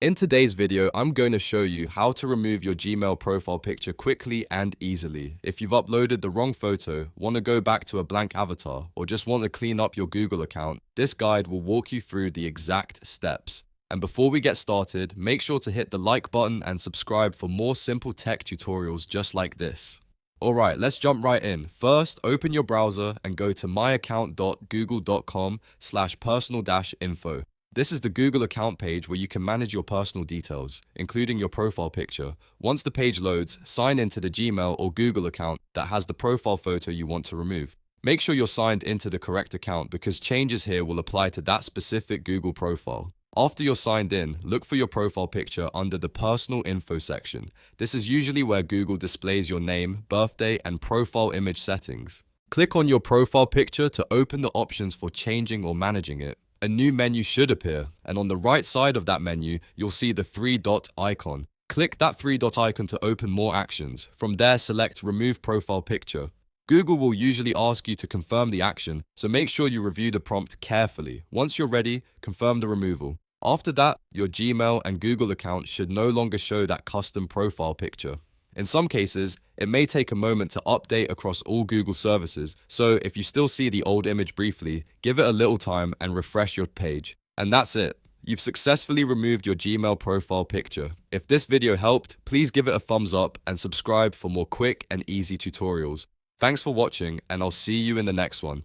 In today's video, I'm going to show you how to remove your Gmail profile picture quickly and easily. If you've uploaded the wrong photo, want to go back to a blank avatar, or just want to clean up your Google account, this guide will walk you through the exact steps. And before we get started, make sure to hit the like button and subscribe for more simple tech tutorials just like this. Alright, let's jump right in. First, open your browser and go to myaccount.google.com/personal-info. This is the Google account page where you can manage your personal details, including your profile picture. Once the page loads, sign into the Gmail or Google account that has the profile photo you want to remove. Make sure you're signed into the correct account because changes here will apply to that specific Google profile. After you're signed in, look for your profile picture under the personal info section. This is usually where Google displays your name, birthday, and profile image settings. Click on your profile picture to open the options for changing or managing it. A new menu should appear, and on the right side of that menu, you'll see the three-dot icon. Click that three-dot icon to open more actions. From there, select Remove Profile Picture. Google will usually ask you to confirm the action, so make sure you review the prompt carefully. Once you're ready, confirm the removal. After that, your Gmail and Google account should no longer show that custom profile picture. In some cases, it may take a moment to update across all Google services, so if you still see the old image briefly, give it a little time and refresh your page. And that's it. You've successfully removed your Gmail profile picture. If this video helped, please give it a thumbs up and subscribe for more quick and easy tutorials. Thanks for watching, and I'll see you in the next one.